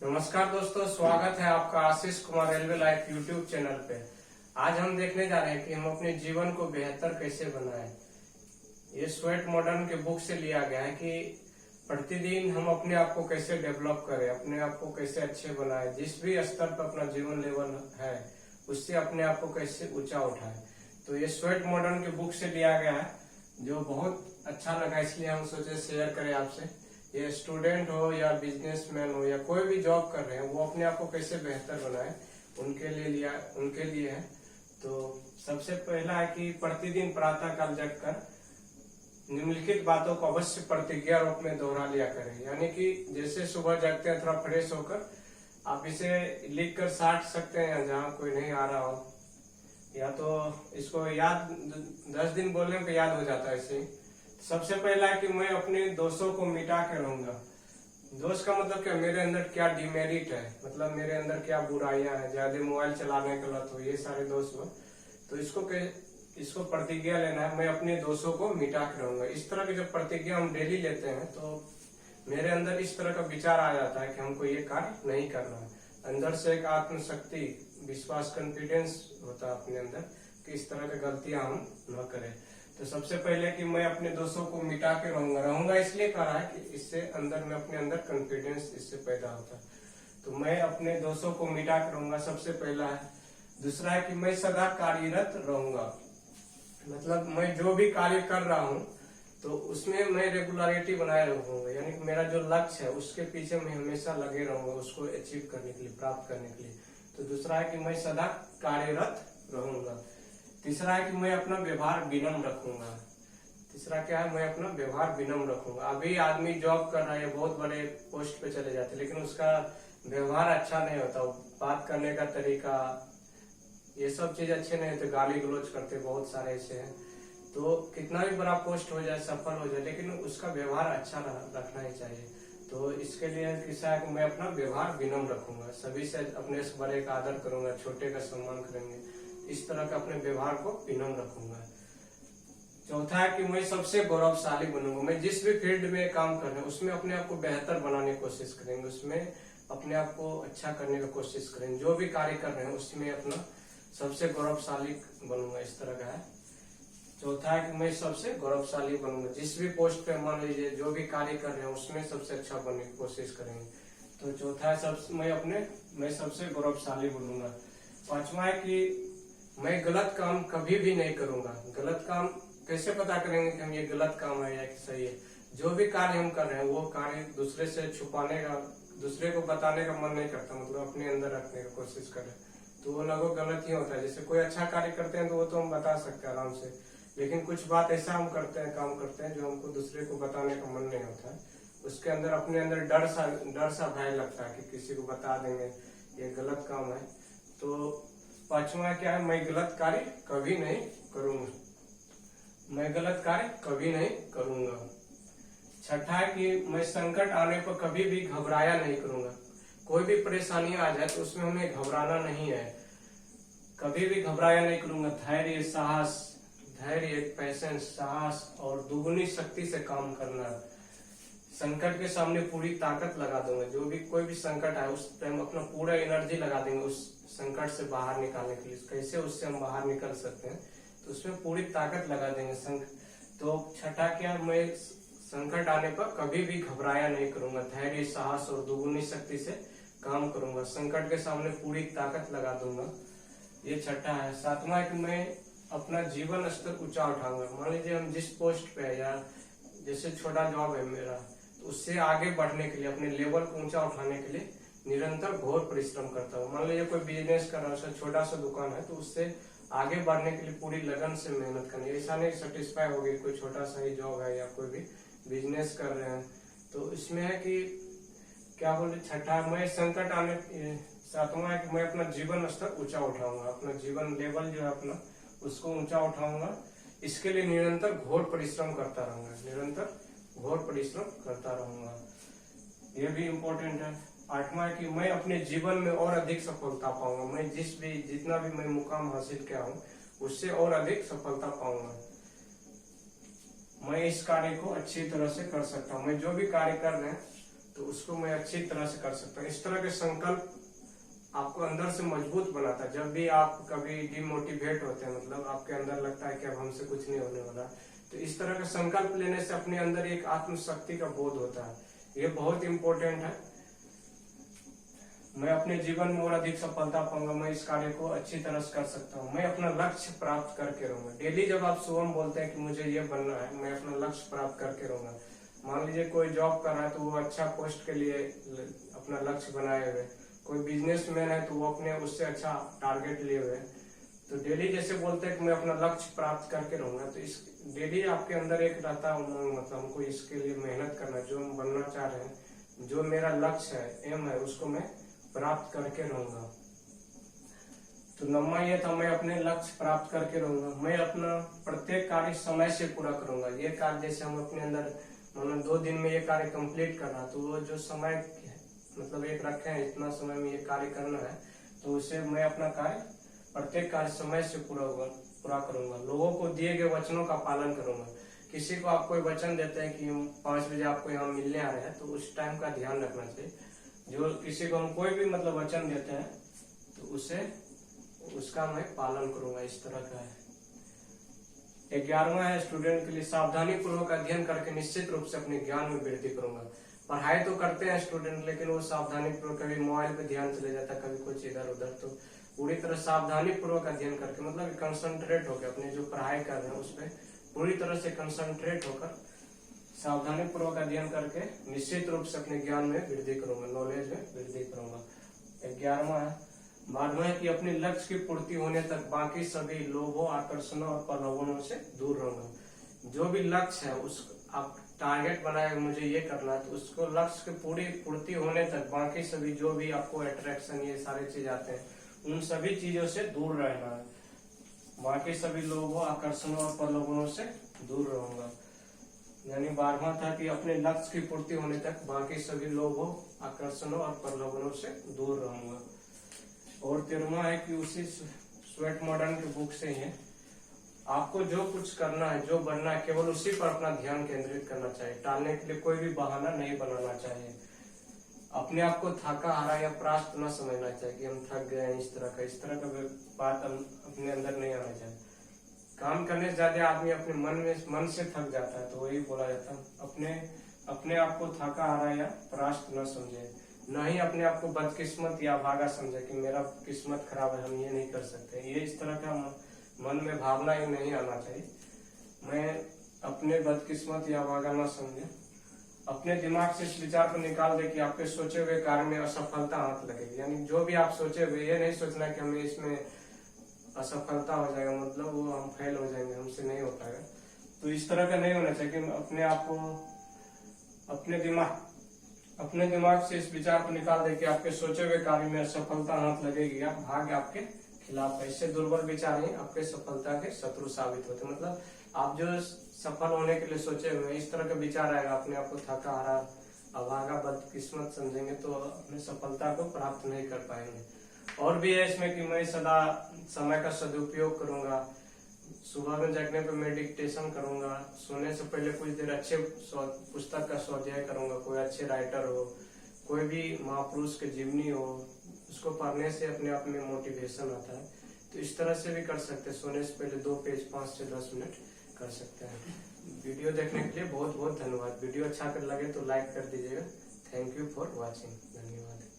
नमस्कार दोस्तों, स्वागत है आपका Ashish Kumar railway life YouTube channel पे। आज हम देखने जा रहे हैं कि हम अपने जीवन को बेहतर कैसे बनाएं। ये स्वेट मॉडर्न के बुक से लिया गया है कि प्रतिदिन हम अपने आप को कैसे डेवलप करें, अपने आप को कैसे अच्छे बनाएं, जिस भी स्तर पर अपना जीवन लेवल है उससे अपने आप को कैसे ऊंचा उठाएं। तो ये स्वेट मॉडर्न के बुक से लिया गया है, जो बहुत अच्छा लगा, इसलिए हम सोचे शेयर करें आपसे। ये स्टूडेंट हो या बिजनेसमैन हो या कोई भी जॉब कर रहे हैं, वो अपने आप को कैसे बेहतर बनाए उनके लिए है। तो सबसे पहला है कि प्रतिदिन प्रातः काल जगकर निम्नलिखित बातों को अवश्य प्रतिज्ञा रूप में दोहरा लिया करें। यानी कि जैसे सुबह जगते हैं थोड़ा फ्रेश होकर आप इसे लिख कर साट सकते हैं, जहाँ कोई नहीं आ रहा हो, या तो इसको याद 10 दिन बोलने पे याद हो जाता है इसे। सबसे पहला है कि मैं अपने दोषों को मिटा के रहूंगा। दोष का मतलब क्या, मेरे अंदर क्या डिमेरिट है, मतलब मेरे अंदर क्या बुराइयां हैं, ज्यादा मोबाइल चलाने का लत हो, ये सारे दोष हो। तो इसको प्रतिज्ञा लेना है, मैं अपने दोषों को मिटा के रहूंगा। इस तरह की जब प्रतिज्ञा हम डेली लेते हैं तो मेरे अंदर इस तरह का विचार आ जाता है कि हमको ये कार्य नहीं करना है। अंदर से एक आत्मशक्ति, विश्वास, कॉन्फिडेंस होता है अपने अंदर कि इस तरह की गलतियां हम न करें। तो सबसे पहले कि मैं अपने दोषों को मिटा के रहूंगा इसलिए कह रहा है कि इससे अंदर में अपने अंदर कॉन्फिडेंस इससे पैदा होता है। तो मैं अपने दोषों को मिटा के रहूंगा, सबसे पहला है। दूसरा है कि मैं सदा कार्यरत रहूंगा, मतलब मैं जो भी कार्य कर रहा हूँ तो उसमें मैं रेगुलरिटी बनाए रहूंगा। यानी कि मेरा जो लक्ष्य है उसके पीछे मैं हमेशा लगे रहूंगा, उसको अचीव करने के लिए, प्राप्त करने के लिए। तो दूसरा है कि मैं सदा कार्यरत रहूंगा। तीसरा है कि मैं अपना व्यवहार विनम्र रखूंगा। तीसरा क्या है, मैं अपना व्यवहार विनम्र रखूंगा। अभी आदमी जॉब कर रहा है, बहुत बड़े पोस्ट पे चले जाते, लेकिन उसका व्यवहार अच्छा नहीं होता, बात करने का तरीका, ये सब चीज अच्छे नहीं होते, गाली गलौज करते, बहुत सारे ऐसे हैं। तो कितना भी बड़ा पोस्ट हो जाए, सफल हो जाए, लेकिन उसका व्यवहार अच्छा रखना ही चाहिए। तो इसके लिए किसा है कि मैं अपना व्यवहार विनम्र रखूंगा, सभी से अपने से बड़े का आदर करूंगा, छोटे का सम्मान करेंगे, इस तरह का अपने व्यवहार को विनम्र रखूंगा। चौथा है कि मैं सबसे गौरवशाली बनूंगा। मैं जिस भी फील्ड में काम कर रहे हैं उसमें अपने आप को बेहतर बनाने की कोशिश करेंगे, उसमें अपने आप को अच्छा करने की कोशिश करेंगे। जो भी कार्य कर रहे हैं उसमें अपना सबसे गौरवशाली बनूंगा, इस तरह का है। चौथा है कि मैं सबसे गौरवशाली बनूंगा, जिस भी पोस्ट पे मान लीजिए जो भी कार्य कर रहे हैं उसमें सबसे अच्छा बनने की कोशिश करेंगे। तो चौथा है मैं सबसे गौरवशाली बनूंगा। पांचवा है कि मैं गलत काम कभी भी नहीं करूंगा। गलत काम कैसे पता करेंगे कि हम ये गलत काम है या सही है? जो भी कार्य हम कर रहे हैं वो कार्य दूसरे से छुपाने का, दूसरे को बताने का मन नहीं करता, मतलब अपने अंदर रखने की कोशिश करें तो वो लगभग गलत ही होता है। जैसे कोई अच्छा कार्य करते हैं तो वो तो हम बता सकते हैं आराम से, लेकिन कुछ बात ऐसा हम करते हैं, काम करते हैं जो हमको दूसरे को बताने का मन नहीं होता है। उसके अंदर अपने अंदर डर सा भय लगता है कि किसी को बता देंगे ये गलत काम है। तो पांचवा क्या है, मैं गलत कार्य कभी नहीं करूंगा। मैं गलत कार्य कभी नहीं करूंगा। छठा है कि मैं संकट आने पर कभी भी घबराया नहीं करूंगा। कोई भी परेशानी आ जाए तो उसमें हमें घबराना नहीं है, कभी भी घबराया नहीं करूंगा। धैर्य, पैशेंस, साहस और दुगुनी शक्ति से काम करना। संकट के सामने पूरी ताकत लगा दूंगा। जो भी कोई भी संकट आए उस टाइम अपना पूरा एनर्जी लगा देंगे उस संकट से बाहर निकालने के लिए। कैसे उससे हम बाहर निकल सकते हैं तो उसमें पूरी ताकत लगा देंगे। तो छठा क्या, मैं संकट आने पर कभी भी घबराया नहीं करूंगा। धैर्य, साहस और दुगुनी शक्ति से काम करूंगा, संकट के सामने पूरी ताकत लगा दूंगा। ये छठा है। सातवां है कि मैं अपना जीवन स्तर ऊंचा उठाऊंगा। मान लीजिए हम जिस पोस्ट पे है या जैसे छोटा जॉब है मेरा, तो उससे आगे बढ़ने के लिए, अपने लेवल को ऊंचा उठाने के लिए निरंतर घोर परिश्रम करता हूँ। मान लीजिए कोई बिजनेस कर रहा है, छोटा सा दुकान है, तो उससे आगे बढ़ने के लिए पूरी लगन से मेहनत करनी। ऐसा नहीं सेटिस्फाई हो गई, कोई छोटा सा ही जॉब है या कोई भी बिजनेस कर रहे हैं तो इसमें है कि क्या बोले, छठा मैं संकट आने, सातवां है कि मैं अपना जीवन स्तर ऊंचा उठाऊंगा, अपना जीवन लेवल जो है अपना उसको ऊंचा उठाऊंगा। इसके लिए निरंतर घोर परिश्रम करता रहूंगा। ये भी इम्पोर्टेंट है। आठवां है कि मैं अपने जीवन में और अधिक सफलता पाऊंगा। मैं जितना भी मैं मुकाम हासिल किया हूँ उससे और अधिक सफलता पाऊंगा। मैं इस कार्य को अच्छी तरह से कर सकता हूँ। मैं जो भी कार्य कर रहे हैं तो उसको मैं अच्छी तरह से कर सकता हूँ। इस तरह के संकल्प आपको अंदर से मजबूत बनाता है। जब भी आप कभी डिमोटिवेट होते हैं, मतलब आपके अंदर लगता है कि अब हमसे कुछ नहीं होने वाला, तो इस तरह का संकल्प लेने से अपने अंदर एक आत्मशक्ति का बोध होता है। ये बहुत इंपॉर्टेंट है। मैं अपने जीवन में और अधिक सफलता पाऊंगा, मैं इस कार्य को अच्छी तरह से कर सकता हूँ, मैं अपना लक्ष्य प्राप्त करके रहूंगा। डेली जब आप सुबह बोलते हैं कि मुझे ये बनना है, मैं अपना लक्ष्य प्राप्त करके रहूंगा। मान लीजिए कोई जॉब कर रहा है तो वो अच्छा पोस्ट के लिए अपना लक्ष्य बनाए हुए, कोई बिजनेसमैन है तो वो अपने उससे अच्छा टारगेट लिए हुए। तो डेली जैसे बोलते हैं कि मैं अपना लक्ष्य प्राप्त करके रहूंगा, तो इस डेली आपके अंदर एक रहता है उमंग, मतलब हमको इसके लिए मेहनत करना, जो हम बनना चाह रहे हैं, जो मेरा लक्ष्य है, एम है, उसको मैं प्राप्त करके रहूंगा। तो नम्मा ये था, मैं अपने लक्ष्य प्राप्त करके रहूंगा, मैं अपना प्रत्येक कार्य समय से पूरा करूंगा। ये कार्य जैसे हम अपने अंदर मतलब 2 दिन में ये कार्य कंप्लीट करना, तो वो जो समय मतलब एक रखे हैं, इतना समय में ये कार्य करना है, तो उसे मैं अपना कार्य प्रत्येक कार्य समय से पूरा करूंगा। लोगों को दिए गए वचनों का पालन करूंगा। किसी को आप कोई वचन देते हैं कि 5 बजे आपको यहाँ मिलने आ रहे हैं, तो उस टाइम का ध्यान रखना चाहिए। जो किसी को हम कोई भी मतलब वचन देते हैं तो उसका मैं पालन करूंगा। इस तरह का है। 11वां है स्टूडेंट के लिए, सावधानी पूर्वक अध्ययन करके निश्चित रूप से अपने ज्ञान में वृद्धि करूंगा। पढ़ाई तो करते हैं स्टूडेंट, लेकिन वो सावधानी पूर्वक, कभी मोबाइल पे ध्यान चले जाता है, कभी कुछ इधर उधर, तो पूरी तरह सावधानी पूर्वक अध्ययन करके, मतलब कंसंट्रेट होकर अपने जो पढ़ाई कर रहे हैं उस पर पूरी तरह से कंसंट्रेट होकर सावधानी पूर्वक अध्ययन करके निश्चित रूप से अपने ज्ञान में वृद्धि करूंगा, नॉलेज में वृद्धि करूंगा। 11वां है, 12वां है कि अपने लक्ष्य की पूर्ति होने तक बाकी सभी लोभों, आकर्षणों और प्रलोभनों से दूर रहूंगा। जो भी लक्ष्य है, उस आप टारगेट बनाए मुझे ये करना है, तो उसको लक्ष्य की पूरी पूर्ति होने तक बाकी सभी जो भी आपको अट्रैक्शन, ये सारे चीज आते हैं, उन सभी चीजों से दूर रहना है। बाकी सभी लोगों, आकर्षणों और प्रलोभनों से दूर रहूंगा। यानी 12वां था कि अपने लक्ष्य की पूर्ति होने तक बाकी सभी लोगों, आकर्षणों और प्रलोभनों से दूर रहूंगा। और 13वां है कि उसी स्वेट मॉडर्न की बुक से ही आपको जो कुछ करना है, जो बनना है, केवल उसी पर अपना ध्यान केंद्रित करना चाहिए। टालने के लिए कोई भी बहाना नहीं बनाना चाहिए। अपने आप को थका हारा या परास्त न समझना चाहिए कि हम थक गए हैं। इस तरह का बात अपने अंदर नहीं आना चाहिए। काम करने से ज्यादा आदमी अपने मन से थक जाता है, तो वही बोला जाता है, अपने आप को थका हारा या परास्त न समझे, न ही अपने आप को बदकिस्मत या भागा समझे कि मेरा किस्मत खराब है, हम ये नहीं कर सकते। ये इस तरह का मन में भावना ही नहीं आना चाहिए। मैं अपने बदकिस्मत या भागा न समझे। अपने दिमाग से इस विचार को निकाल दे कि आपके सोचे हुए कार्य में असफलता हाथ लगेगी। यानी जो भी आप सोचे हुए, ये नहीं सोचना कि हमें इसमें असफलता हो जाएगा, मतलब वो हम फेल हो जाएंगे, हमसे नहीं हो पाएगा। तो इस तरह का नहीं होना चाहिए कि अपने आप को अपने दिमाग से इस विचार को निकाल दे कि आपके सोचे हुए कार्य में असफलता हाथ लगेगी या भाग्य आपके खिलाफ है। इससे दुर्बल विचार ही आपके सफलता के शत्रु साबित होते। मतलब आप जो सफल होने के लिए सोचे हुए, इस तरह का विचार आएगा, अपने आप को थका हारा, अभागा, बदकिस्मत समझेंगे, तो अपने सफलता को प्राप्त नहीं कर पाएंगे। और भी है इसमें कि मैं सदा समय का सदुपयोग करूंगा। सुबह में जगने पर मेडिटेशन करूंगा। सोने से पहले कुछ देर अच्छे पुस्तक का स्वाध्याय करूंगा। कोई अच्छे राइटर हो, कोई भी महापुरुष के जीवनी हो, उसको पढ़ने से अपने आप में मोटिवेशन आता है। तो इस तरह से भी कर सकते हैं। सोने से पहले 2 पेज 5 से 10 मिनट कर सकते हैं। वीडियो देखने के लिए बहुत बहुत धन्यवाद। वीडियो अच्छा कर लगे तो लाइक कर दीजिएगा। Thank you for watching. धन्यवाद।